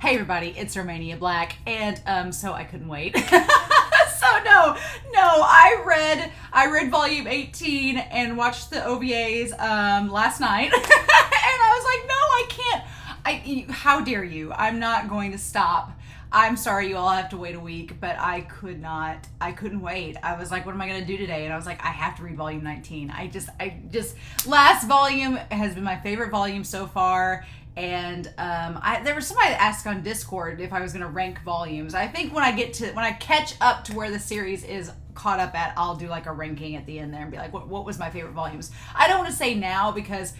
Hey everybody, it's Romania Black, and so I couldn't wait. I read volume 18 and watched the OVAs last night, and I was like, no, I can't. How dare you? I'm not going to stop. I'm sorry you all have to wait a week, but I couldn't wait. I was like, what am I going to do today? And I was like, I have to read volume 19. Last volume has been my favorite volume so far. And there was somebody that asked on Discord if I was going to rank volumes. I think when I catch up to where the series is caught up at, I'll do like a ranking at the end there and be like, what was my favorite volumes? I don't want to say now because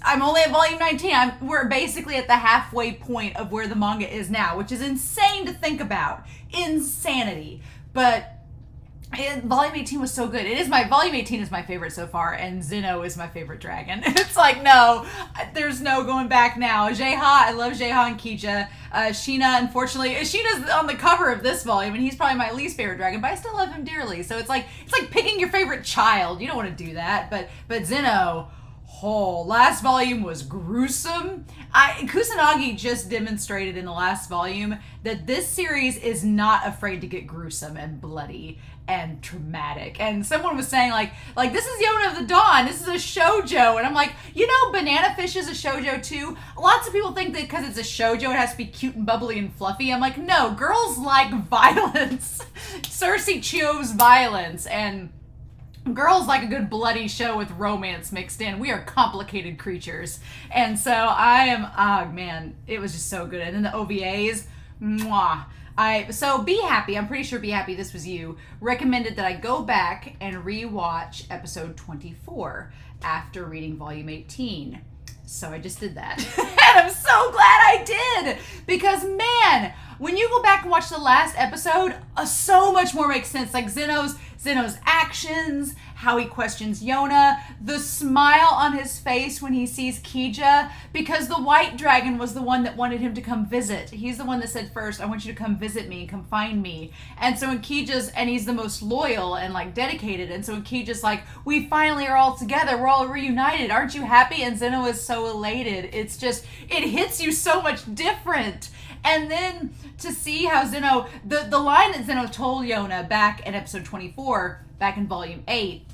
I'm only at volume 19. We're basically at the halfway point of where the manga is now, which is insane to think about. Insanity. But volume 18 was so good. Volume 18 is my favorite so far, and Zeno is my favorite dragon. It's like, no, there's no going back now. I love Jeha and Kija. Sheena, unfortunately, Sheena's on the cover of this volume, and he's probably my least favorite dragon, but I still love him dearly. So it's like picking your favorite child. You don't want to do that, but Zeno, last volume was gruesome. Kusanagi just demonstrated in the last volume that this series is not afraid to get gruesome and bloody and traumatic. And someone was saying like this is Yona of the Dawn, this is a shoujo, and I'm like, Banana Fish is a shoujo too. Lots of people think that because it's a shoujo it has to be cute and bubbly and fluffy. I'm like, no, girls like violence. Cersei chose violence, and girls like a good bloody show with romance mixed in. We are complicated creatures. And so it was just so good. And then the OVAs, mwah. So Be Happy, I'm pretty sure Be Happy, this was you, recommended that I go back and rewatch episode 24 after reading volume 18. So I just did that. And I'm so glad I did! Because, man, when you go back and watch the last episode, so much more makes sense. Like Zeno's actions, how he questions Yona, the smile on his face when he sees Kija, because the white dragon was the one that wanted him to come visit. He's the one that said first, I want you to come visit me, come find me. And so when he's the most loyal and like dedicated, and so when Kija's like, we finally are all together, we're all reunited, aren't you happy? And Zeno is so elated. It's just, it hits you so much different. And then to see how Zeno, the line that Zeno told Yona back in episode 24, back in volume 8,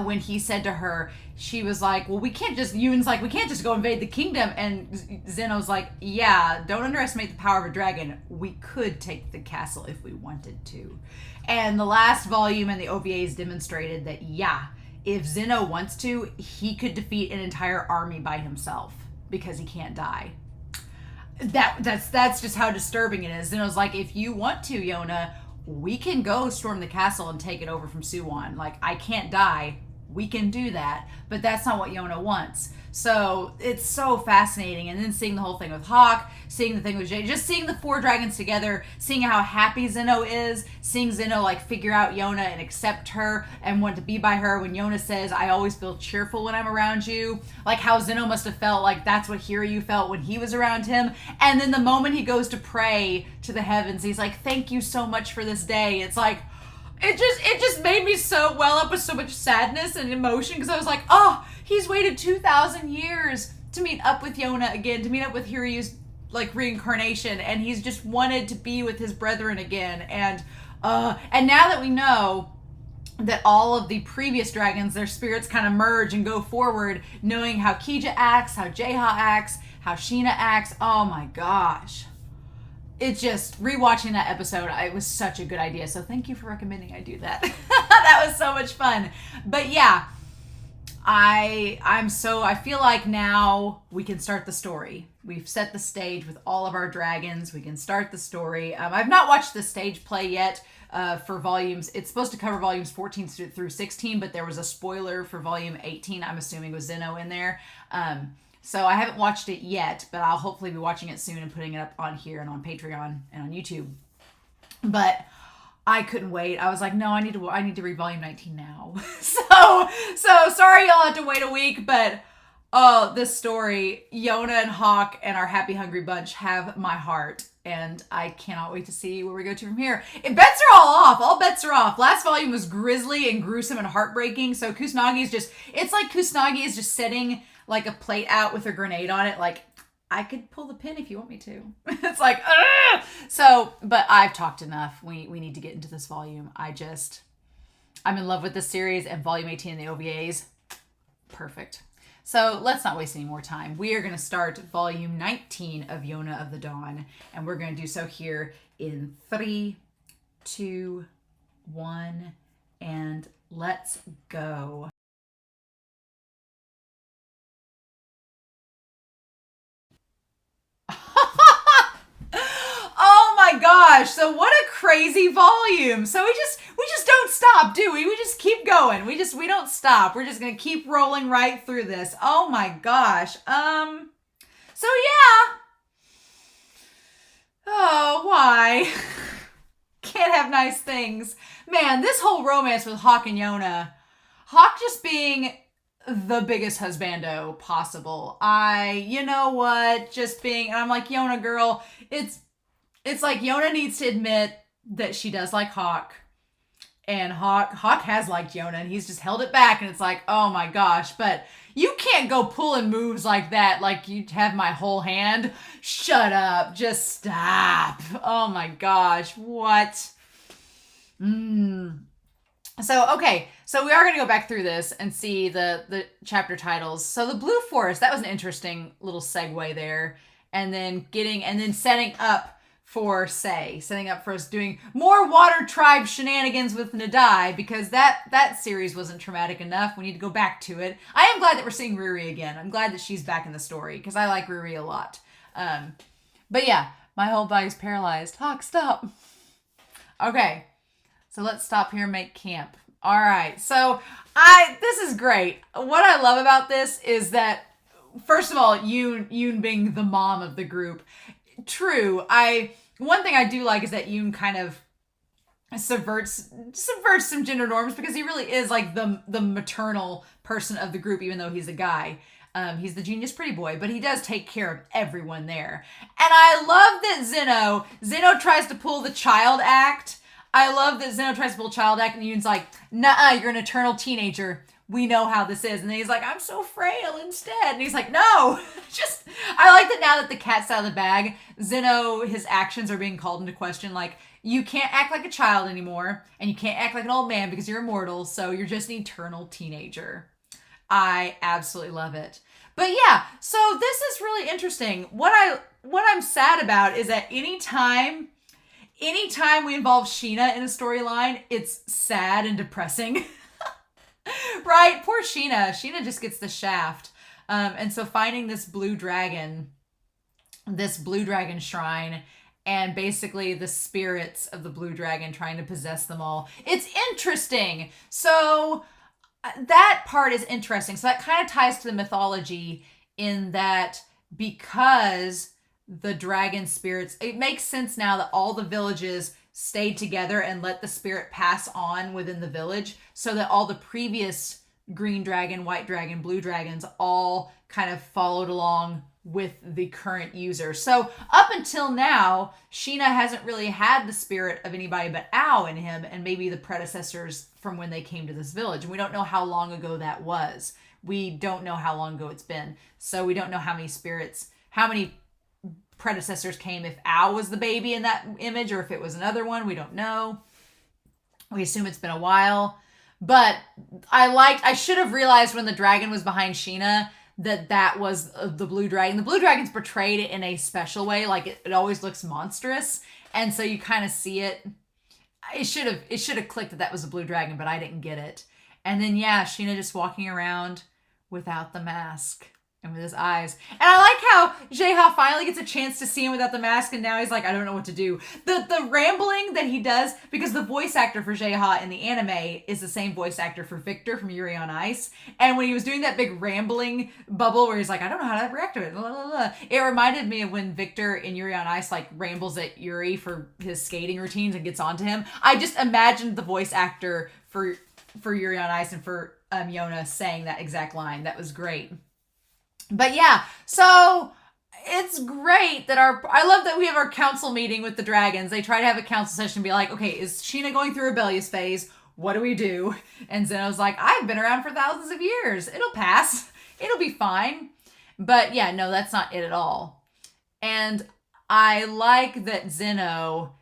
when he said to her, she was like, well, Yun's like, we can't just go invade the kingdom. And Zeno's like, yeah, don't underestimate the power of a dragon. We could take the castle if we wanted to. And the last volume and the OVAs demonstrated that, yeah, if Zeno wants to, he could defeat an entire army by himself because he can't die. That's just how disturbing it is. Zeno's like, if you want to, Yona, we can go storm the castle and take it over from Soo-Won. Like, I can't die. We can do that. But that's not what Yona wants. So it's so fascinating. And then seeing the whole thing with Hak, seeing the thing with Jay, just seeing the four dragons together, seeing how happy Zeno is, seeing Zeno like figure out Yona and accept her and want to be by her when Yona says, I always feel cheerful when I'm around you. Like how Zeno must have felt like that's what Hiryu felt when he was around him. And then the moment he goes to pray to the heavens, he's like, thank you so much for this day. It's like, it just made me so well up with so much sadness and emotion, because I was like, oh, he's waited 2,000 years to meet up with Yona again, to meet up with Hiryu's like reincarnation, and he's just wanted to be with his brethren again. And now that we know that all of the previous dragons, their spirits kind of merge and go forward, knowing how Kija acts, how Jeha acts, how Sheena acts, oh my gosh. It's just, rewatching that episode, it was such a good idea. So thank you for recommending I do that. That was so much fun. But yeah, I feel like now we can start the story. We've set the stage with all of our dragons. We can start the story. I've not watched the stage play yet for volumes. It's supposed to cover volumes 14 through 16, but there was a spoiler for volume 18. I'm assuming with Zeno in there. So I haven't watched it yet, but I'll hopefully be watching it soon and putting it up on here and on Patreon and on YouTube. But I couldn't wait. I was like, no, I need to read volume 19 now. So sorry y'all had to wait a week, but oh, this story, Yona and Hak and our happy hungry bunch have my heart, and I cannot wait to see where we go to from here. Bets are all off. All bets are off. Last volume was grisly and gruesome and heartbreaking. So it's like Kusanagi is just setting like a plate out with a grenade on it. Like, I could pull the pin if you want me to. It's like, ugh! So, but I've talked enough. We need to get into this volume. I'm in love with this series, and volume 18 in the OVAs, perfect. So let's not waste any more time. We are going to start volume 19 of Yona of the Dawn, and we're going to do so here in 3, 2, 1, and let's go. Oh my gosh, so what a crazy volume. So we just don't stop, do we? We just keep going. We don't stop. We're just gonna keep rolling right through this. Oh my gosh. So yeah. Oh, why? Can't have nice things. Man, this whole romance with Hak and Yona. Hak just being the biggest husbando possible. You know what? Just being, and I'm like, Yona girl, it's like Yona needs to admit that she does like Hak. And Hak has liked Yona, and he's just held it back, and it's like, oh my gosh, but you can't go pulling moves like that like you have my whole hand. Shut up. Just stop. Oh my gosh. What? So, okay. So we are going to go back through this and see the chapter titles. So the Blue Forest, that was an interesting little segue there. And then setting up for setting up for us doing more Water Tribe shenanigans with Nadai, because that series wasn't traumatic enough. We need to go back to it. I am glad that we're seeing Riri again. I'm glad that she's back in the story, because I like Riri a lot. But yeah, my whole body's paralyzed. Hak, stop. Okay, so let's stop here and make camp. All right, so this is great. What I love about this is that, first of all, Yoon being the mom of the group. True. One thing I do like is that Yoon kind of subverts some gender norms, because he really is like the maternal person of the group, even though he's a guy. He's the genius pretty boy, but he does take care of everyone there. And I love that Zeno tries to pull the child act. I love that Zeno tries to pull child act, and Yoon's like, nah, you're an eternal teenager. We know how this is. And then he's like, I'm so frail instead. And he's like, no. I like that now that the cat's out of the bag, Zeno, his actions are being called into question. Like, you can't act like a child anymore, and you can't act like an old man because you're immortal, so you're just an eternal teenager. I absolutely love it. But yeah, so this is really interesting. What I'm sad about is that anytime we involve Sheena in a storyline, it's sad and depressing. Right? Poor Sheena. Sheena just gets the shaft. And so finding this blue dragon shrine, and basically the spirits of the blue dragon trying to possess them all. It's interesting. So that part is interesting. So that kind of ties to the mythology, in that because the dragon spirits, it makes sense now that all the villages stayed together and let the spirit pass on within the village, so that all the previous green dragon, white dragon, blue dragons all kind of followed along with the current user. So up until now, Sheena hasn't really had the spirit of anybody but Ao in him, and maybe the predecessors from when they came to this village. And we don't know how long ago that was. We don't know how long ago it's been. So we don't know how many predecessors came, if Ao was the baby in that image, or if it was another one. We don't know. We assume it's been a while. But I should have realized when the dragon was behind Sheena that was the blue dragon. The blue dragon's portrayed in a special way, like it always looks monstrous, and so you kind of see it. It should have clicked that was the blue dragon, but I didn't get it. And then yeah, Sheena just walking around without the mask and with his eyes. And I like how Jae-ha finally gets a chance to see him without the mask, and now he's like, I don't know what to do. The rambling that he does, because the voice actor for Jae-ha in the anime is the same voice actor for Victor from Yuri on Ice. And when he was doing that big rambling bubble where he's like, I don't know how to react to it, blah, blah, blah, it reminded me of when Victor in Yuri on Ice like rambles at Yuri for his skating routines and gets onto him. I just imagined the voice actor for Yuri on Ice and for Yona saying that exact line. That was great. But yeah, so it's great that I love that we have our council meeting with the dragons. They try to have a council session and be like, okay, is Sheena going through rebellious phase? What do we do? And Zeno's like, I've been around for thousands of years. It'll pass. It'll be fine. But yeah, no, that's not it at all. And I like that Zeno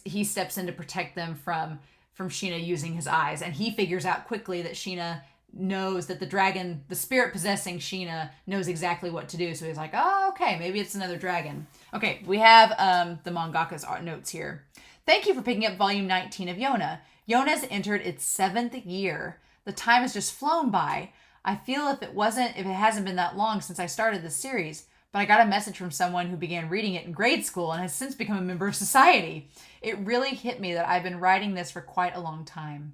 he steps in to protect them from Sheena using his eyes. And he figures out quickly that Sheena knows that the dragon, the spirit possessing Sheena, knows exactly what to do. So he's like, oh, okay, maybe it's another dragon. Okay, we have the mangaka's notes here. Thank you for picking up volume 19 of Yona. Yona has entered its 7th year. The time has just flown by. I feel if it hasn't been that long since I started this series, but I got a message from someone who began reading it in grade school and has since become a member of society. It really hit me that I've been writing this for quite a long time.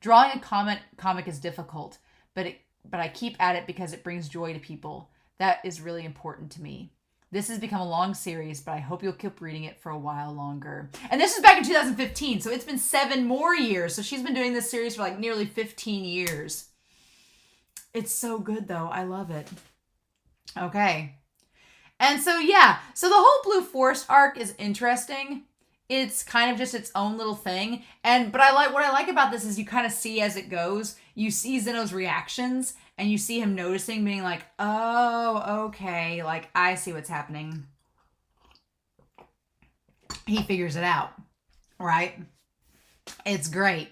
Drawing a comic is difficult, but I keep at it because it brings joy to people. That is really important to me. This has become a long series, but I hope you'll keep reading it for a while longer. And this is back in 2015, so it's been 7 more years. So she's been doing this series for like nearly 15 years. It's so good, though. I love it. Okay. And so, yeah. So the whole Blue Forest arc is interesting. It's kind of just its own little thing. But what I like about this is you kind of see as it goes, you see Zeno's reactions and you see him noticing, being like, oh, okay, like I see what's happening. He figures it out, right? It's great.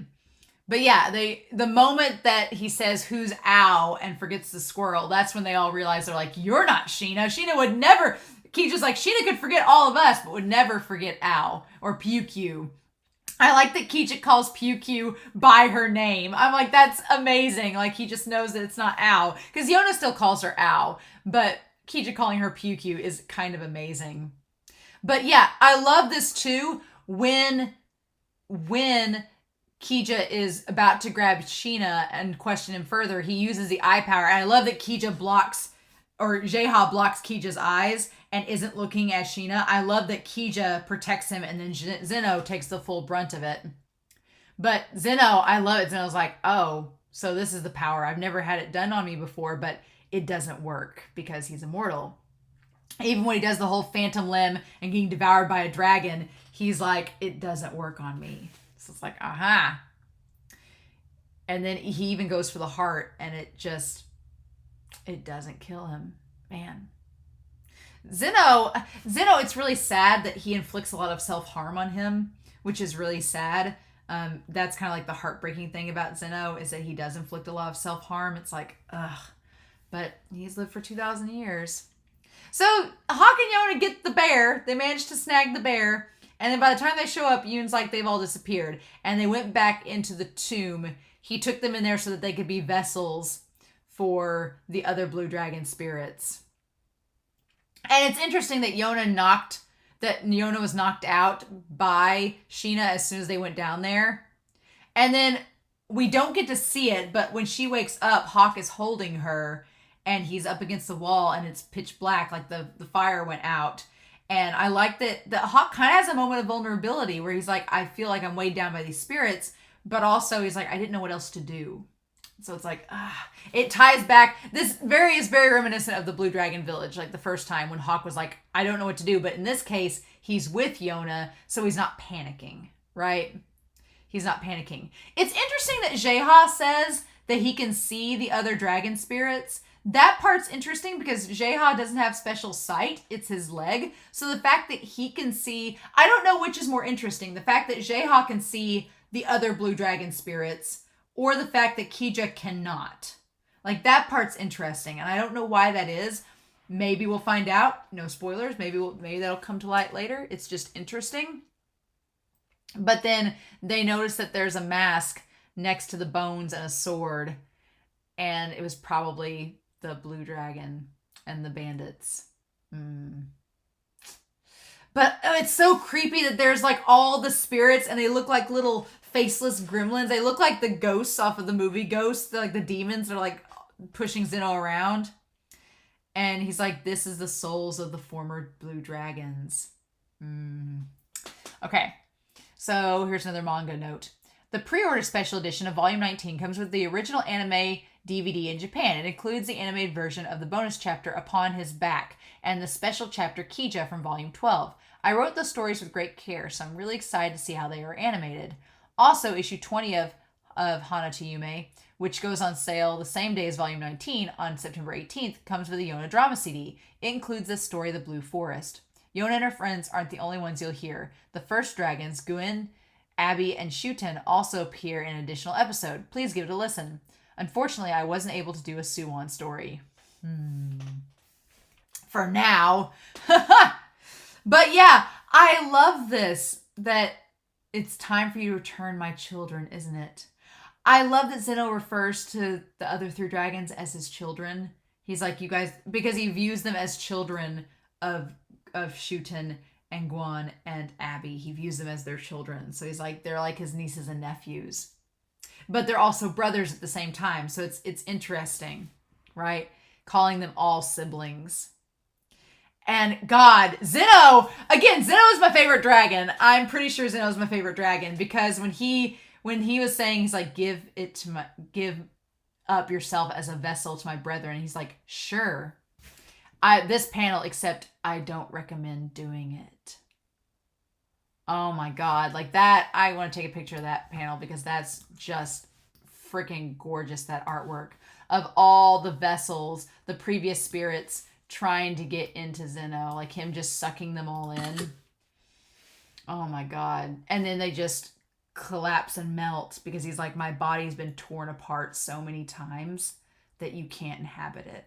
But yeah, the moment that he says, who's Ow, and forgets the squirrel, that's when they all realize they're like, you're not Sheena. Sheena would never... Kija's like, Sheena could forget all of us, but would never forget Ow or Pew. I like that Kija calls Pew by her name. I'm like, that's amazing. Like, he just knows that it's not Ow. Because Yona still calls her Ow, but Kija calling her Pew is kind of amazing. But yeah, I love this too. When Kija is about to grab Sheena and question him further, he uses the eye power. And I love that Kija blocks Kija's eyes and isn't looking at Sheena. I love that Kija protects him and then Zeno takes the full brunt of it. But Zeno, I love it. Zeno's like, oh, so this is the power. I've never had it done on me before, but it doesn't work because he's immortal. Even when he does the whole phantom limb and getting devoured by a dragon, he's like, it doesn't work on me. So it's like, aha. And then he even goes for the heart and it doesn't kill him. Man. Zeno, it's really sad that he inflicts a lot of self-harm on him, which is really sad. That's kind of like the heartbreaking thing about Zeno, is that he does inflict a lot of self-harm. It's like, ugh. But he's lived for 2,000 years. So Hak and Yona get the bear. They managed to snag the bear. And then by the time they show up, Yoon's like, they've all disappeared. And they went back into the tomb. He took them in there so that they could be vessels for the other blue dragon spirits. And it's interesting that Yona was knocked out by Sheena as soon as they went down there. And then we don't get to see it, but when she wakes up, Hak is holding her and he's up against the wall and it's pitch black, like the fire went out. And I like that Hak kind of has a moment of vulnerability where he's like, I feel like I'm weighed down by these spirits, but also he's like, I didn't know what else to do. So it's like, it ties back. This is very reminiscent of the Blue Dragon Village, like the first time when Hak was like, I don't know what to do. But in this case, he's with Yona, so he's not panicking, right? He's not panicking. It's interesting that Jeha says that he can see the other dragon spirits. That part's interesting because Jeha doesn't have special sight. It's his leg. So the fact that he can see, I don't know which is more interesting. The fact that Jeha can see the other blue dragon spirits, or the fact that Kija cannot. Like, that part's interesting, and I don't know why that is. Maybe we'll find out. No spoilers. Maybe that'll come to light later. It's just interesting. But then they notice that there's a mask next to the bones and a sword, and it was probably the blue dragon and the bandits. But it's so creepy that there's like all the spirits and they look like little faceless gremlins. They look like the ghosts off of the movie Ghosts. They're like the demons that are like pushing Zeno around. And he's like, this is the souls of the former blue dragons. Okay. So here's another manga note. The pre-order special edition of Volume 19 comes with the original anime DVD in Japan. It includes the animated version of the bonus chapter Upon His Back and the special chapter Kija from Volume 12. I wrote the stories with great care, so I'm really excited to see how they are animated. Also, issue 20 of Hana to Yume which goes on sale the same day as Volume 19 on September 18th, comes with a Yona drama CD. It includes the story The Blue Forest. Yona and her friends aren't the only ones you'll hear. The first dragons, Guin, Abby, and Shuten, also appear in an additional episode. Please give it a listen. Unfortunately, I wasn't able to do a Soo-Won story. For now. But yeah, I love this, that it's time for you to return my children, isn't it? I love that Zeno refers to the other 3 dragons as his children. He's like, you guys, because he views them as children of Shuten and Guan and Abby. He views them as their children. So he's like, they're like his nieces and nephews. But they're also brothers at the same time. So it's interesting, right? Calling them all siblings. And God, Zeno, again, Zeno is my favorite dragon. I'm pretty sure Zeno is my favorite dragon because when he was saying, he's like, give up yourself as a vessel to my brethren. He's like, sure. This panel, except I don't recommend doing it. Oh my God. Like that, I want to take a picture of that panel because that's just freaking gorgeous, that artwork of all the vessels, the previous spirits trying to get into Zeno, like him just sucking them all in. Oh my God. And then they just collapse and melt because he's like, my body's been torn apart so many times that you can't inhabit it.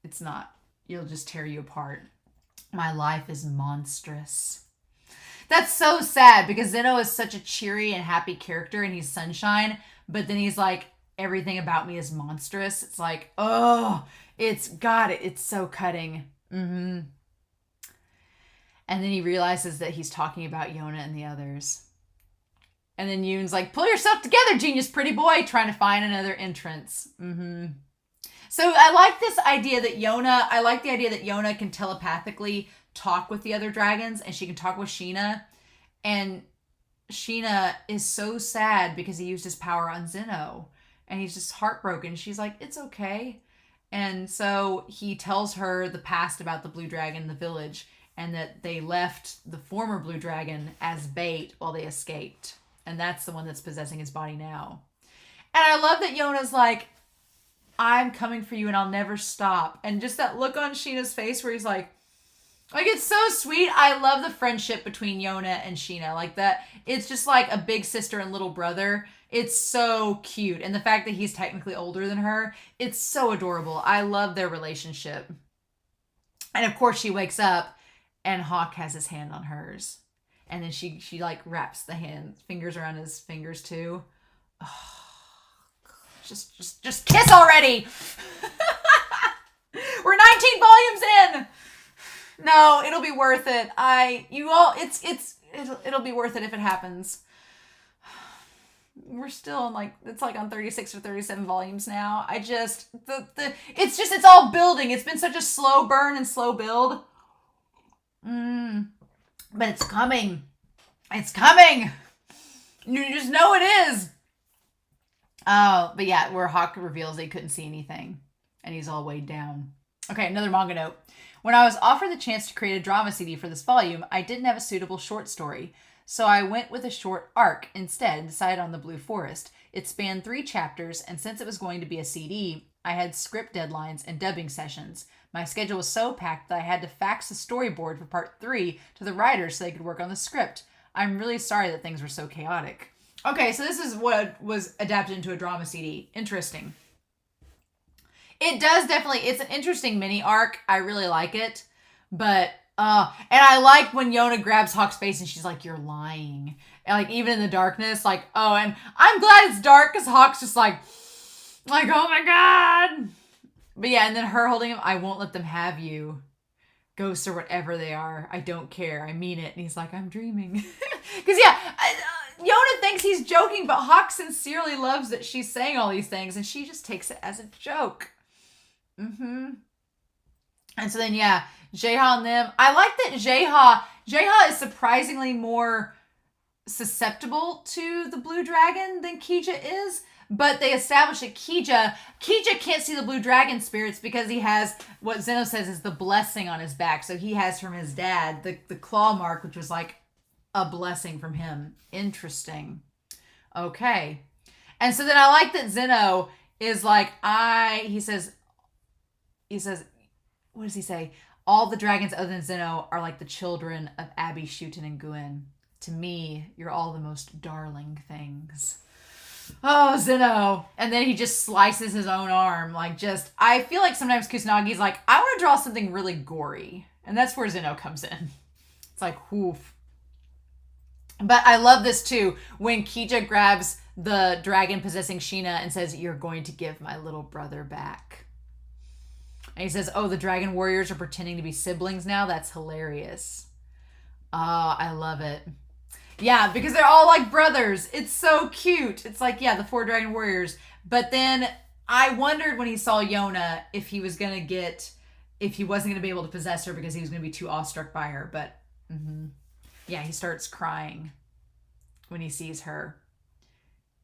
It's not, it'll just tear you apart. My life is monstrous. That's so sad because Zeno is such a cheery and happy character and he's sunshine, but then he's like, everything about me is monstrous. It's like, oh, it's so cutting. And then he realizes that he's talking about Yona and the others. And then Yoon's like, pull yourself together, genius pretty boy, trying to find another entrance. So I like this idea that Yona can telepathically talk with the other dragons and she can talk with Sheena. And Sheena is so sad because he used his power on Zeno. And he's just heartbroken. She's like, it's okay. And so he tells her the past about the blue dragon, the village, and that they left the former blue dragon as bait while they escaped. And that's the one that's possessing his body now. And I love that Yona's like, I'm coming for you and I'll never stop. And just that look on Sheena's face where he's like it's so sweet. I love the friendship between Yona and Sheena. Like that, it's just like a big sister and little brother. It's so cute. And the fact that he's technically older than her, it's so adorable. I love their relationship. And of course she wakes up and Hawk has his hand on hers. And then she like wraps the fingers around his fingers too. Oh, just kiss already. We're 19 volumes in. No, it'll be worth it. It'll be worth it if it happens. We're still on it's on 36 or 37 volumes now. It's all building. It's been such a slow burn and slow build. But it's coming. It's coming. You just know it is. Oh, but yeah, where Hawk reveals they couldn't see anything. And he's all weighed down. Okay, another manga note. When I was offered the chance to create a drama CD for this volume, I didn't have a suitable short story. So I went with a short arc instead and decided on The Blue Forest. It spanned 3 chapters, and since it was going to be a CD, I had script deadlines and dubbing sessions. My schedule was so packed that I had to fax the storyboard for part 3 to the writers so they could work on the script. I'm really sorry that things were so chaotic. Okay, so this is what was adapted into a drama CD. Interesting. It does definitely, it's an interesting mini arc. I really like it. But, and I like when Yona grabs Hawk's face and she's like, you're lying. And even in the darkness, and I'm glad it's dark because Hawk's just like, oh my God. But yeah, and then her holding him, I won't let them have you. Ghosts or whatever they are. I don't care. I mean it. And he's like, I'm dreaming. Because Yona thinks he's joking, but Hawk sincerely loves that she's saying all these things. And she just takes it as a joke. And so then, Jaeha and them. I like that Jaeha is surprisingly more susceptible to the blue dragon than Kija is. But they establish that Kija can't see the blue dragon spirits because he has what Zeno says is the blessing on his back. So he has from his dad the claw mark, which was like a blessing from him. Interesting. Okay. And so then I like that Zeno, is like, he says, what does he say? All the dragons other than Zeno are like the children of Abby, Shooten, and Guen. To me, you're all the most darling things. Oh, Zeno. And then he just slices his own arm. Like, just, I feel like sometimes Kusanagi's like, I want to draw something really gory. And that's where Zeno comes in. It's like, whoof. But I love this too, when Kija grabs the dragon possessing Sheena and says, you're going to give my little brother back. And he says, oh, the dragon warriors are pretending to be siblings now? That's hilarious. I love it. Yeah, because they're all like brothers. It's so cute. It's like, yeah, the 4 dragon warriors. But then I wondered when he saw Yona if he wasn't going to be able to possess her because he was going to be too awestruck by her. But yeah, he starts crying when he sees her.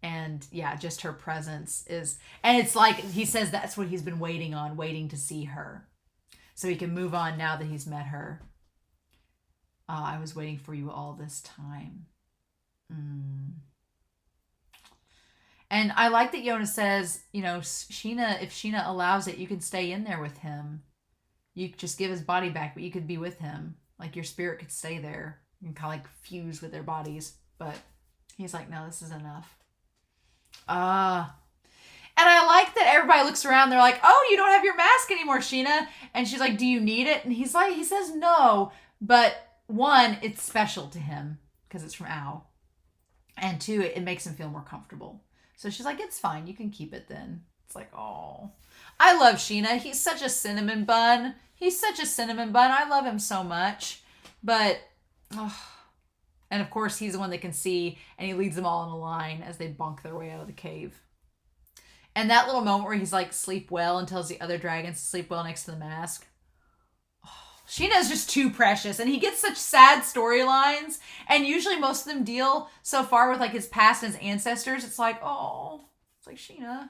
And yeah, just her presence is, and it's like, he says that's what he's been waiting on, waiting to see her. So he can move on now that he's met her. I was waiting for you all this time. And I like that Yona says, you know, Sheena, if Sheena allows it, you can stay in there with him. You just give his body back, but you could be with him. Like your spirit could stay there. You can kind of like fuse with their bodies. But he's like, no, this is enough. And I like that everybody looks around. They're like, oh, you don't have your mask anymore, Sheena. And she's like, do you need it? And he says no. But 1, it's special to him because it's from Ao. And 2, it makes him feel more comfortable. So she's like, it's fine. You can keep it then. It's like, oh, I love Sheena. He's such a cinnamon bun. I love him so much. But, and of course, he's the one that can see, and he leads them all in a line as they bonk their way out of the cave. And that little moment where he's like, sleep well, and tells the other dragons to sleep well next to the mask. Sheena's just too precious, and he gets such sad storylines, and usually most of them deal so far with like his past and his ancestors. It's like, oh, it's like Sheena.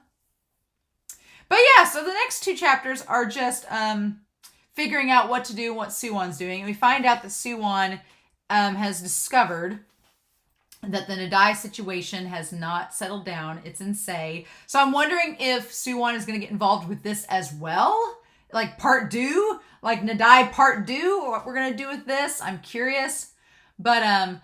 But yeah, so the next 2 chapters are just figuring out what to do and what Soo-Won's doing. And we find out that Soo-Won has discovered that the Nadai situation has not settled down. It's in Sei. So I'm wondering if Soo-Won is going to get involved with this as well. Like part 2, like Nadai part 2, what we're going to do with this. I'm curious. But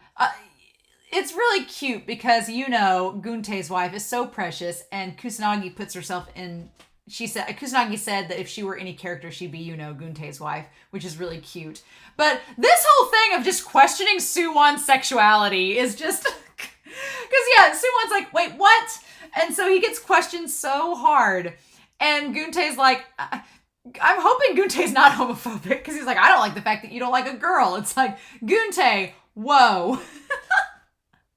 it's really cute because, you know, Guntei's wife is so precious, and Kusanagi puts herself in, Kusanagi said that if she were any character, she'd be, you know, Guntei's wife, which is really cute. But this whole thing of just questioning Soo-Won's sexuality is just, because yeah, Soo-Won's like, wait, what? And so he gets questioned so hard. And Guntei's like, I'm hoping Guntei's not homophobic, because he's like, I don't like the fact that you don't like a girl. It's like, Guntei, whoa.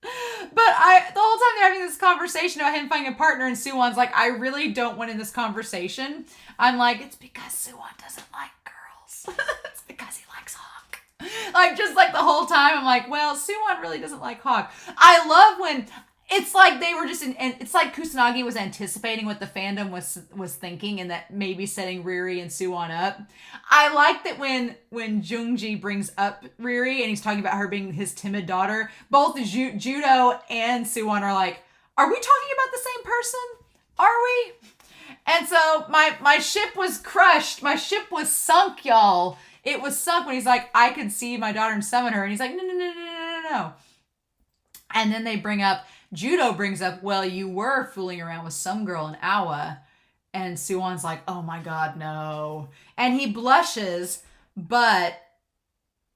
But the whole time they're having this conversation about him finding a partner, and Soo-Won's like, I really don't want in this conversation. I'm like, it's because Soo-Won doesn't like girls. It's because he likes Hak. Like, just like the whole time, I'm like, well, Soo-Won really doesn't like Hak. I love when it's like they were just it's like Kusanagi was anticipating what the fandom was thinking, and that maybe setting Riri and Soo-Won up. I like that when Junji brings up Riri and he's talking about her being his timid daughter, both Judo and Soo-Won are like, are we talking about the same person? Are we? And so my ship was crushed. My ship was sunk, y'all. It was sunk when he's like, I could see my daughter and summon her. And he's like, no. And then Judo brings up, well, you were fooling around with some girl in Awa. And Soo-Won's like, oh my God, no. And he blushes, but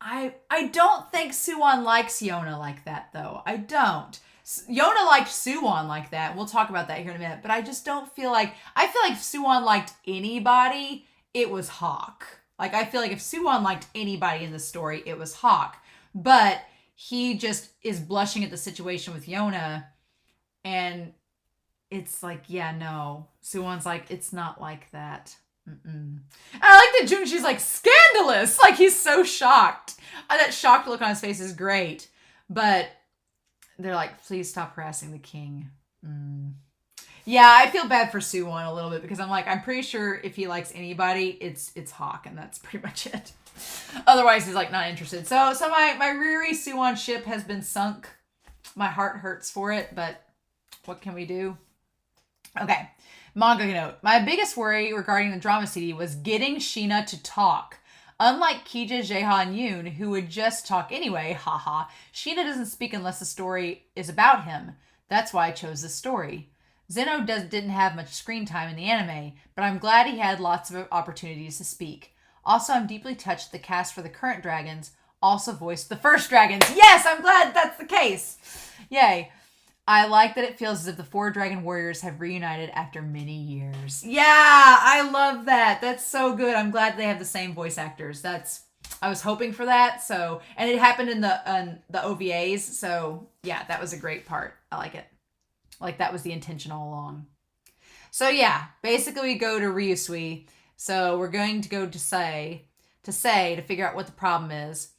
I don't think Soo-Won likes Yona like that, though. I don't. Yona liked Soo-Won like that. We'll talk about that here in a minute. But I just don't feel like, if Soo-Won liked anybody, it was Hak. Like, I feel like if Soo-Won liked anybody in the story, it was Hak. But he just is blushing at the situation with Yona, and it's like, yeah, no. Soo-Won's like, it's not like that. And I like that Junji's like, scandalous! Like, he's so shocked. That shocked look on his face is great. But they're like, please stop harassing the king. Yeah, I feel bad for Soo-Won a little bit, because I'm like, I'm pretty sure if he likes anybody, it's Hak, and that's pretty much it. Otherwise, he's like not interested. So my Riri Soo-Won ship has been sunk. My heart hurts for it, but what can we do? Okay. Manga note. My biggest worry regarding the drama CD was getting Sheena to talk. Unlike Kija, Jaeha, and Yoon, who would just talk anyway, haha, Sheena doesn't speak unless the story is about him. That's why I chose this story. Zeno didn't have much screen time in the anime, but I'm glad he had lots of opportunities to speak. Also, I'm deeply touched the cast for the current dragons also voiced the first dragons. Yes, I'm glad that's the case. Yay. I like that it feels as if the 4 dragon warriors have reunited after many years. Yeah, I love that. That's so good. I'm glad they have the same voice actors. I was hoping for that. So, and it happened in the OVAs. So yeah, that was a great part. I like it. Like that was the intention all along. So yeah, basically we go to Ryusui. So we're going to go to Sei to figure out what the problem is.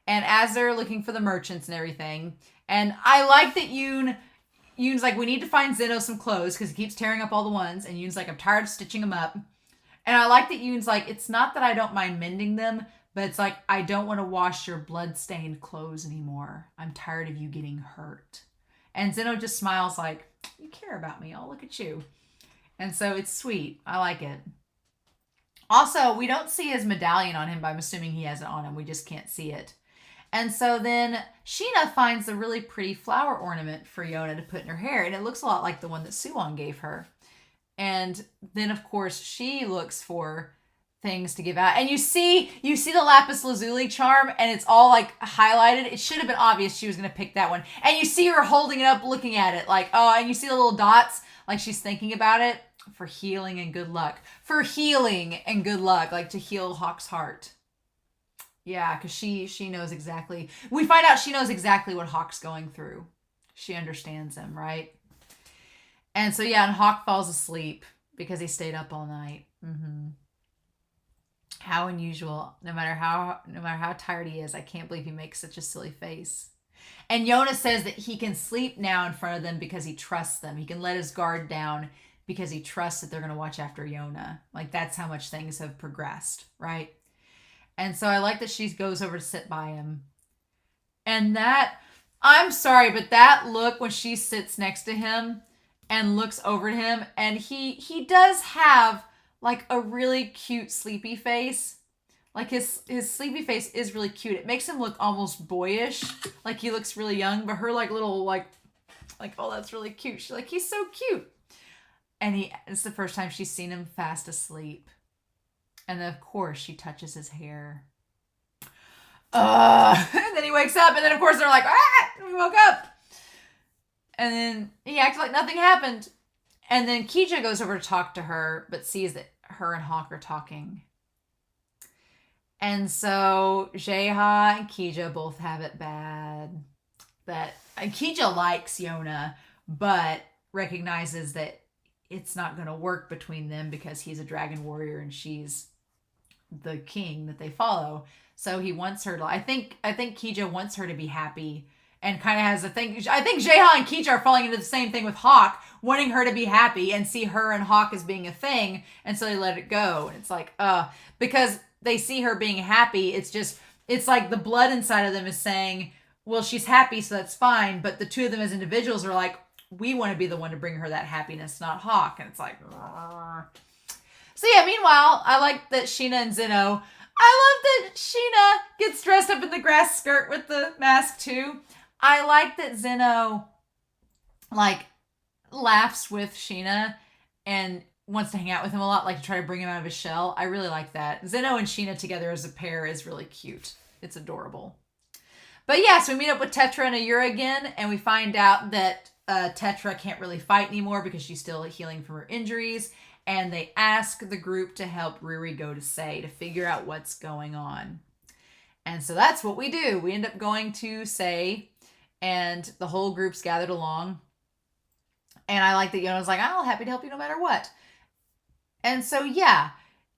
And as they're looking for the merchants and everything, and I like that Yoon's like, we need to find Zeno some clothes because he keeps tearing up all the ones. And Yoon's like, I'm tired of stitching them up. And I like that Yoon's like, it's not that I don't mind mending them, but it's like, I don't want to wash your blood-stained clothes anymore. I'm tired of you getting hurt. And Zeno just smiles like, you care about me. Oh, look at you. And so it's sweet. I like it. Also, we don't see his medallion on him, but I'm assuming he has it on him. We just can't see it. And so then Sheena finds a really pretty flower ornament for Yona to put in her hair. And it looks a lot like the one that Soo-Won gave her. And then, of course, she looks for things to give out. And you see the lapis lazuli charm, and it's all like highlighted. It should have been obvious she was going to pick that one. And you see her holding it up, looking at it like, oh, and you see the little dots, like she's thinking about it for healing and good luck. For healing and good luck, like to heal Hawk's heart. Yeah, because she knows exactly. We find out she knows exactly what Hawk's going through. She understands him, right? And so yeah, and Hawk falls asleep because he stayed up all night. Mm-hmm. How unusual. No matter how tired he is, I can't believe he makes such a silly face. And Yona says that he can sleep now in front of them because he trusts them. He can let his guard down because he trusts that they're going to watch after Yona. Like that's how much things have progressed, right? And so I like that she goes over to sit by him. And that, I'm sorry, but that look when she sits next to him and looks over at him, and he does have like a really cute sleepy face. Like his sleepy face is really cute. It makes him look almost boyish. Like he looks really young, but her like little like, oh, that's really cute. She's like, he's so cute. And it's the first time she's seen him fast asleep. And then, of course, she touches his hair. And then he wakes up, and then, of course, they're like, ah! We woke up. And then he acts like nothing happened. And then Kija goes over to talk to her, but sees that her and Hawk are talking. And so Jaeha and Kija both have it bad. And Kija likes Yona, but recognizes that it's not going to work between them because he's a dragon warrior and she's the king that they follow. So he wants her to, I think Kija wants her to be happy and kind of has a thing. I think Jaeha and Kija are falling into the same thing with Hawk, wanting her to be happy and see her and Hawk as being a thing. And so they let it go. And it's like, because they see her being happy. It's like the blood inside of them is saying, well, she's happy, so that's fine. But the two of them as individuals are like, we want to be the one to bring her that happiness, not Hawk. And it's like, so yeah, meanwhile, I like that Sheena and Zeno, I love that Sheena gets dressed up in the grass skirt with the mask too. I like that Zeno like laughs with Sheena and wants to hang out with him a lot, like to try to bring him out of his shell. I really like that. Zeno and Sheena together as a pair is really cute. It's adorable. But yeah, so we meet up with Tetra and Ayura again, and we find out that Tetra can't really fight anymore because she's still healing from her injuries. And they ask the group to help Riri go to Sei to figure out what's going on. And so that's what we do. We end up going to Sei, and the whole group's gathered along. And I like that Yona's like, I'm happy to help you no matter what. And so, yeah,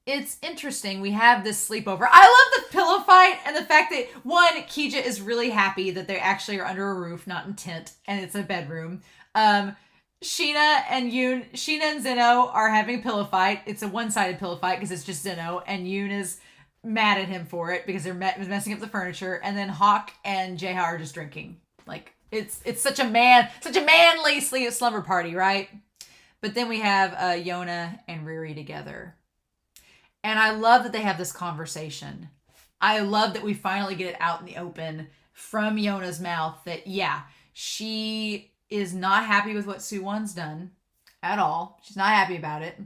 it's interesting. We have this sleepover. I love the pillow fight and the fact that, one, Kija is really happy that they actually are under a roof, not in tent, and it's a bedroom. Sheena and Zeno are having a pillow fight. It's a one-sided pillow fight because it's just Zeno, and Yoon is mad at him for it because they're messing up the furniture. And then Hawk and Jaeha are just drinking. Like it's such a manly slumber party, right? But then we have Yona and Riri together. And I love that they have this conversation. I love that we finally get it out in the open from Yona's mouth that, yeah, she is not happy with what Soo-Won's done at all. She's not happy about it.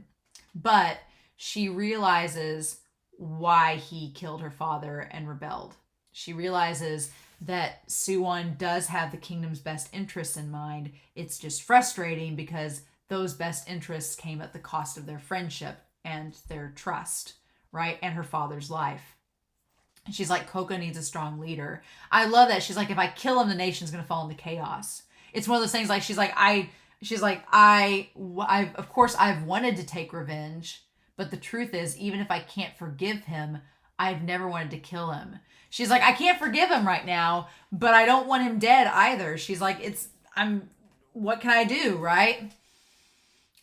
But she realizes why he killed her father and rebelled. She realizes that Soo-Won does have the kingdom's best interests in mind. It's just frustrating because those best interests came at the cost of their friendship and their trust, right? And her father's life. And she's like, Coca needs a strong leader. I love that. She's like, if I kill him, the nation's going to fall into chaos. It's one of those things like, of course I've wanted to take revenge, but the truth is, even if I can't forgive him, I've never wanted to kill him. She's like, I can't forgive him right now, but I don't want him dead either. She's like, what can I do, right?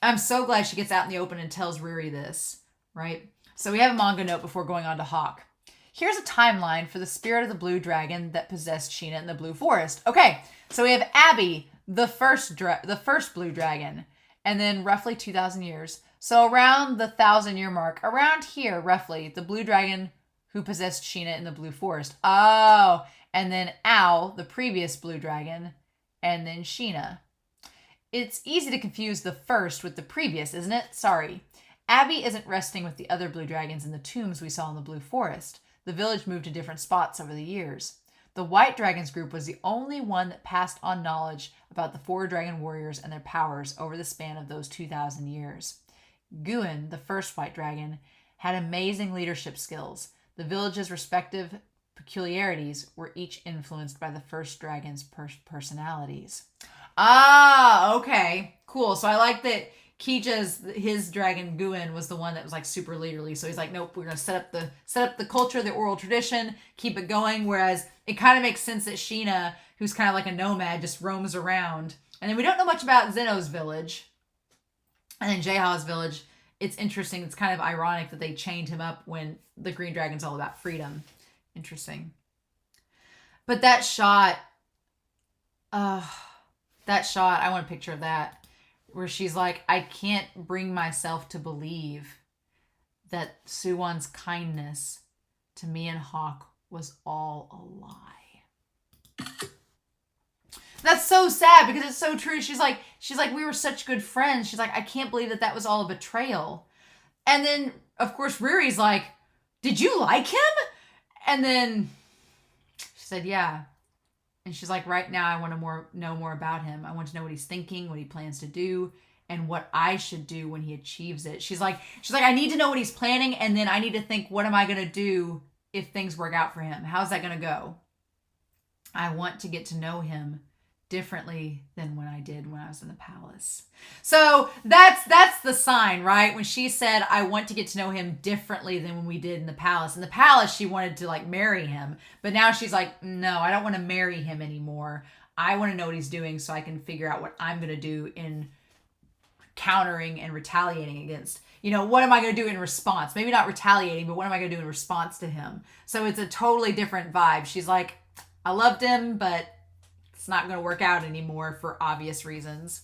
I'm so glad she gets out in the open and tells Riri this, right? So we have a manga note before going on to Hak. Here's a timeline for the spirit of the blue dragon that possessed Sheena in the Blue Forest. Okay, so we have Abby, the first blue dragon, and then roughly 2,000 years. So around the 1,000-year mark, around here, roughly, the blue dragon who possessed Sheena in the Blue Forest. Oh, and then Owl, the previous blue dragon, and then Sheena. It's easy to confuse the first with the previous, isn't it? Sorry. Abby isn't resting with the other blue dragons in the tombs we saw in the Blue Forest. The village moved to different spots over the years. The White Dragons group was the only one that passed on knowledge about the 4 dragon warriors and their powers over the span of those 2,000 years. Guin, the first White Dragon, had amazing leadership skills. The village's respective peculiarities were each influenced by the first dragon's personalities. Ah, okay. Cool. So I like that his dragon Guin was the one that was like super leaderly. So he's like, nope, we're gonna set up the culture, the oral tradition, keep it going. Whereas it kind of makes sense that Sheena, who's kind of like a nomad, just roams around. And then we don't know much about Zeno's village. And then Jaha's village. It's interesting. It's kind of ironic that they chained him up when the Green Dragon's all about freedom. Interesting. But that shot, I want a picture of that. Where she's like, I can't bring myself to believe that Soo-Won's kindness to me and Hak was all a lie. That's so sad because it's so true. She's like, we were such good friends. She's like, I can't believe that was all a betrayal. And then, of course, Riri's like, did you like him? And then she said, yeah. And she's like, right now I want to know more about him. I want to know what he's thinking, what he plans to do, and what I should do when he achieves it. She's like, I need to know what he's planning, and then I need to think, what am I going to do if things work out for him? How's that going to go? I want to get to know him differently than when I did when I was in the palace. So that's the sign, right? When she said, I want to get to know him differently than when we did in the palace. In the palace, she wanted to like marry him. But now she's like, no, I don't want to marry him anymore. I want to know what he's doing so I can figure out what I'm going to do in countering and retaliating against. What am I going to do in response? Maybe not retaliating, but what am I going to do in response to him? So it's a totally different vibe. She's like, I loved him, but it's not going to work out anymore for obvious reasons.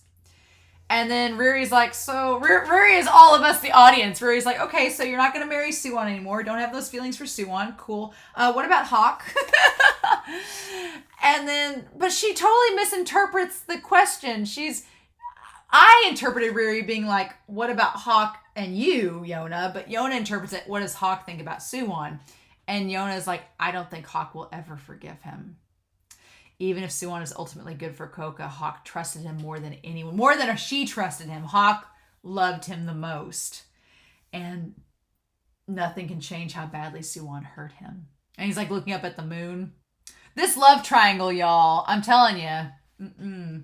And then Riri's like, so Riri is all of us, the audience. Riri's like, okay, so you're not going to marry Soo-Won anymore. Don't have those feelings for Soo-Won. Cool. What about Hak? And then, but she totally misinterprets the question. I interpreted Riri being like, what about Hak and you, Yona? But Yona interprets it, what does Hak think about Soo-Won? And Yona's like, I don't think Hak will ever forgive him. Even if Soo-Won is ultimately good for Coca, Hak trusted him more than anyone. More than she trusted him. Hak loved him the most. And nothing can change how badly Soo-Won hurt him. And he's like looking up at the moon. This love triangle, y'all. I'm telling you.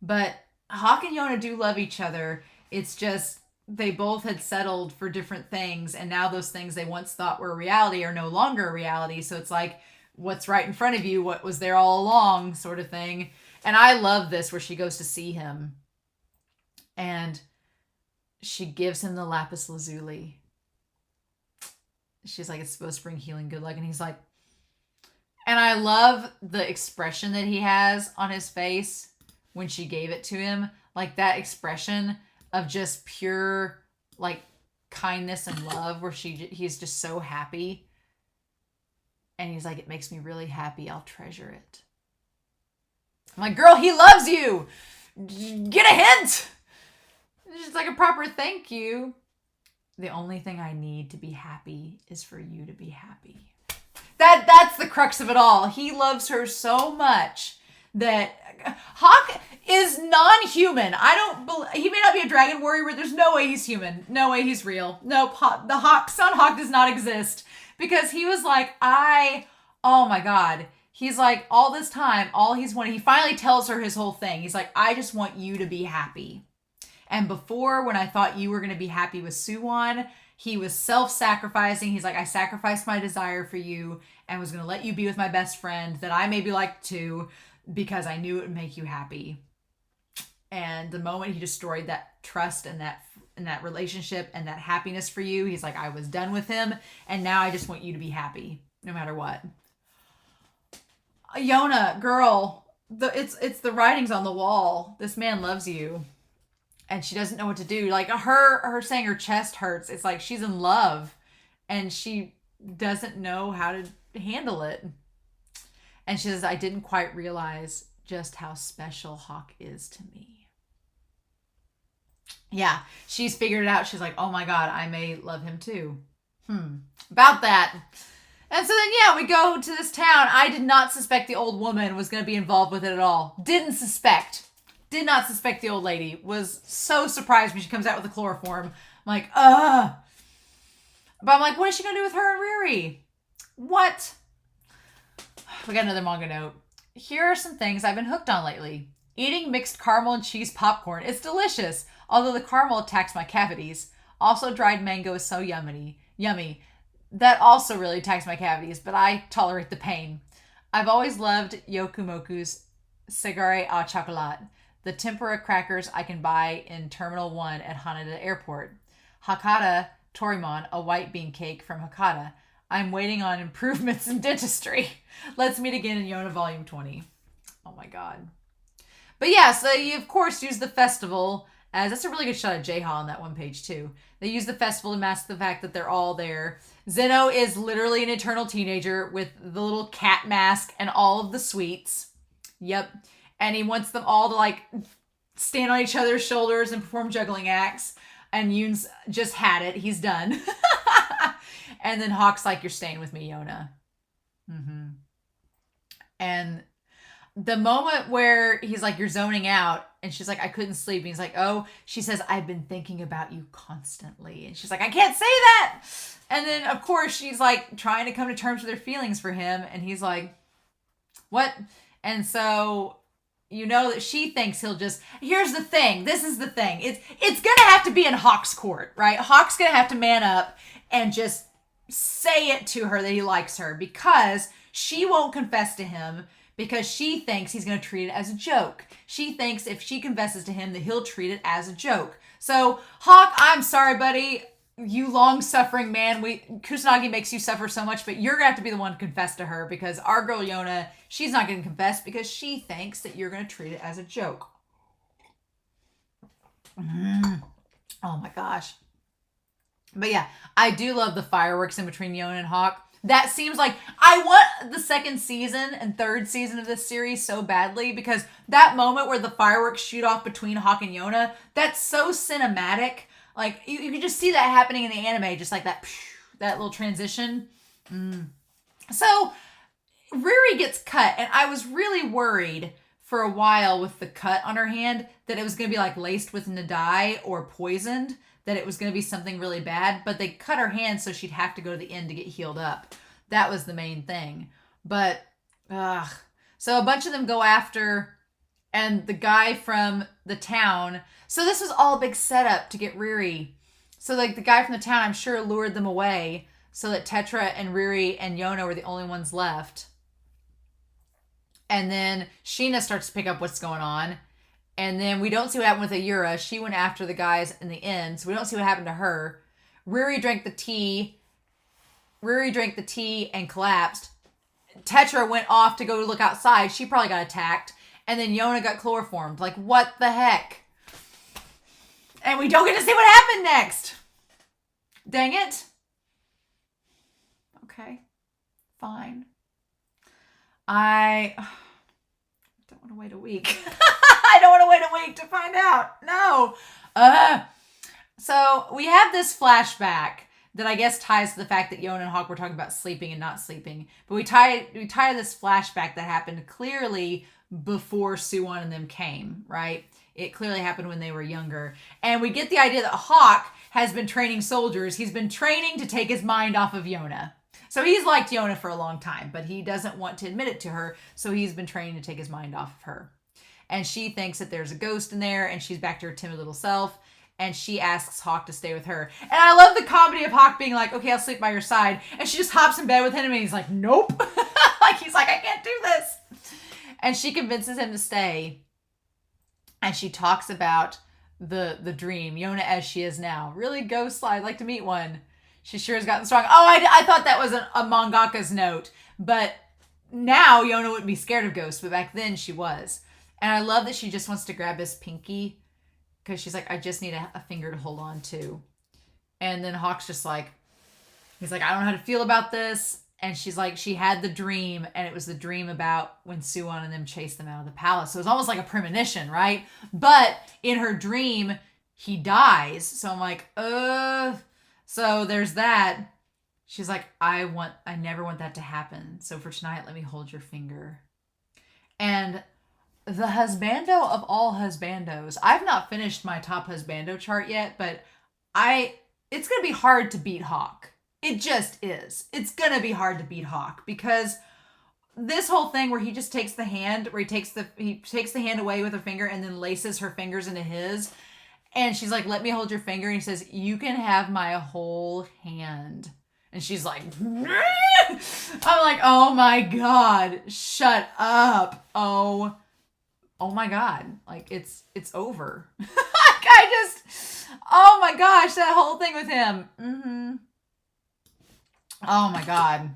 But Hak and Yona do love each other. It's just they both had settled for different things. And now those things they once thought were a reality are no longer a reality. So it's like, what's right in front of you, what was there all along sort of thing. And I love this where she goes to see him and she gives him the lapis lazuli. She's like, it's supposed to bring healing, good luck. And he's like, and I love the expression that he has on his face when she gave it to him. Like that expression of just pure, like, kindness and love where he's just so happy. And he's like, it makes me really happy. I'll treasure it. I'm like, girl, he loves you. Get a hint. It's just like a proper thank you. The only thing I need to be happy is for you to be happy. That's the crux of it all. He loves her so much that Hak is non-human. He may not be a dragon warrior, but there's no way he's human. No way he's real. Nope. The Sun Hawk does not exist. Because he was like, oh my God. He's like, all this time, all he's wanted, he finally tells her his whole thing. He's like, I just want you to be happy. And before, when I thought you were going to be happy with Soo-Won, he was self-sacrificing. He's like, I sacrificed my desire for you and was going to let you be with my best friend that I maybe liked too, because I knew it would make you happy. And the moment he destroyed that trust and that relationship and that happiness for you, he's like, I was done with him, and now I just want you to be happy, no matter what. Yona, girl, it's the writings on the wall. This man loves you, and she doesn't know what to do. Like her saying her chest hurts. It's like she's in love, and she doesn't know how to handle it. And she says, I didn't quite realize just how special Hak is to me. Yeah, she's figured it out. She's like, oh my God, I may love him too. About that. And so then, yeah, we go to this town. I did not suspect the old woman was going to be involved with it at all. Did not suspect the old lady. Was so surprised when she comes out with the chloroform. I'm like, ugh. But I'm like, what is she going to do with her and Riri? What? We got another manga note. Here are some things I've been hooked on lately. Eating mixed caramel and cheese popcorn. It's delicious. Although the caramel attacks my cavities. Also, dried mango is so yummy. That also really attacks my cavities, but I tolerate the pain. I've always loved Yokumoku's Segare au chocolat, the tempura crackers I can buy in Terminal 1 at Haneda Airport. Hakata Torimon, a white bean cake from Hakata. I'm waiting on improvements in dentistry. Let's meet again in Yona Volume 20. Oh my God. But yeah, so you of course use the festival as, that's a really good shot of J-Ha on that one page too. They use the festival to mask the fact that they're all there. Zeno is literally an eternal teenager with the little cat mask and all of the sweets. Yep. And he wants them all to like stand on each other's shoulders and perform juggling acts. And Yoon's just had it. He's done. And then Hawk's like, you're staying with me, Yona. And the moment where he's like, you're zoning out, and she's like, I couldn't sleep. And he's like, oh, she says, I've been thinking about you constantly. And she's like, I can't say that. And then, of course, she's like trying to come to terms with her feelings for him. And he's like, what? And so, you know that she thinks he'll just, here's the thing. This is the thing. It's going to have to be in Hawk's court, right? Hawk's going to have to man up and just say it to her that he likes her, because she won't confess to him because she thinks he's going to treat it as a joke. She thinks if she confesses to him that he'll treat it as a joke. So, Hawk, I'm sorry, buddy. You long-suffering man. Kusanagi makes you suffer so much, but you're going to have to be the one to confess to her, because our girl Yona, she's not going to confess because she thinks that you're going to treat it as a joke. Oh my gosh. But yeah, I do love the fireworks in between Yona and Hawk. That seems like I want the second season and third season of this series so badly, because that moment where the fireworks shoot off between Hak and Yona, that's so cinematic. Like you can just see that happening in the anime, just like that little transition. So Riri gets cut, and I was really worried for a while with the cut on her hand that it was going to be like laced with Nadai or poisoned, that it was going to be something really bad, but they cut her hand so she'd have to go to the end to get healed up. That was the main thing. But, so a bunch of them go after, and the guy from the town, so this was all a big setup to get Riri. So like the guy from the town, I'm sure, lured them away so that Tetra and Riri and Yona were the only ones left. And then Sheena starts to pick up what's going on. And then we don't see what happened with Ayura. She went after the guys in the end, so we don't see what happened to her. Riri drank the tea and collapsed. Tetra went off to go look outside. She probably got attacked. And then Yona got chloroformed. Like, what the heck? And we don't get to see what happened next. Dang it. Okay. Fine. I don't want to wait a week. I don't want to wait a week to find out. No. So we have this flashback that I guess ties to the fact that Yona and Hak were talking about sleeping and not sleeping. But we tie this flashback that happened clearly before Soo-Won and them came, right? It clearly happened when they were younger. And we get the idea that Hak has been training soldiers. He's been training to take his mind off of Yona. So he's liked Yona for a long time, but he doesn't want to admit it to her. So he's been training to take his mind off of her. And she thinks that there's a ghost in there and she's back to her timid little self. And she asks Hak to stay with her. And I love the comedy of Hak being like, okay, I'll sleep by your side. And she just hops in bed with him and he's like, nope. He's like, I can't do this. And she convinces him to stay. And she talks about the dream, Yona as she is now. Really ghostly. I'd like to meet one. She sure has gotten strong. Oh, I thought that was a mangaka's note. But now Yona wouldn't be scared of ghosts. But back then she was. And I love that she just wants to grab his pinky. Because she's like, I just need a finger to hold on to. And then Hak's just like, he's like, I don't know how to feel about this. And she's like, she had the dream. And it was the dream about when Soo-Won and them chased them out of the palace. So it was almost like a premonition, right? But in her dream, he dies. So I'm like, So there's that. She's like, I never want that to happen. So for tonight, let me hold your finger. And the husbando of all husbandos. I've not finished my top husbando chart yet, but it's going to be hard to beat Hak. It just is. It's going to be hard to beat Hak because this whole thing where he just takes the hand, where he takes the hand away with her finger and then laces her fingers into his. And she's like, let me hold your finger. And he says, you can have my whole hand. And she's like, I'm like, oh my God, shut up. Oh my God, like it's over. Oh my gosh, that whole thing with him. Mm-hmm. Oh my God.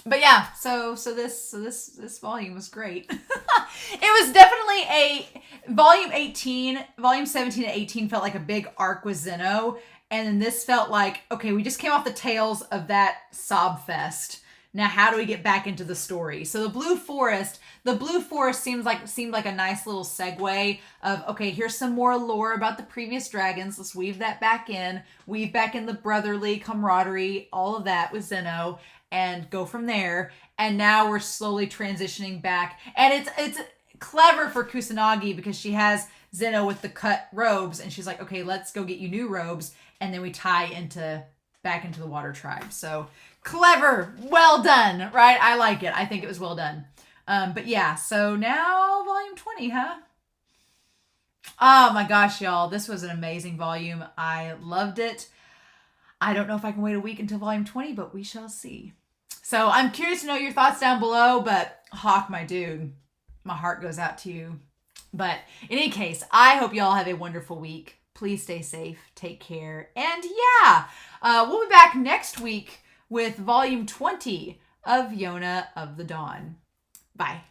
But yeah, so this volume was great. It was definitely volume 17 and 18 felt like a big arc with Zeno. And then this felt like, okay, we just came off the tails of that sob fest. Now, how do we get back into the story? So the Blue Forest seemed like a nice little segue of, okay, here's some more lore about the previous dragons. Let's weave back in the brotherly camaraderie, all of that with Zeno, and go from there. And now we're slowly transitioning back. And it's clever for Kusanagi because she has Zeno with the cut robes, and she's like, okay, let's go get you new robes. And then we tie back into the water tribe. So clever. Well done, right? I like it. I think it was well done. But yeah, so now volume 20, huh? Oh my gosh, y'all. This was an amazing volume. I loved it. I don't know if I can wait a week until volume 20, but we shall see. So I'm curious to know your thoughts down below, but Hak, my dude, my heart goes out to you. But in any case, I hope y'all have a wonderful week. Please stay safe, take care, and yeah, we'll be back next week with volume 20 of Yona of the Dawn. Bye.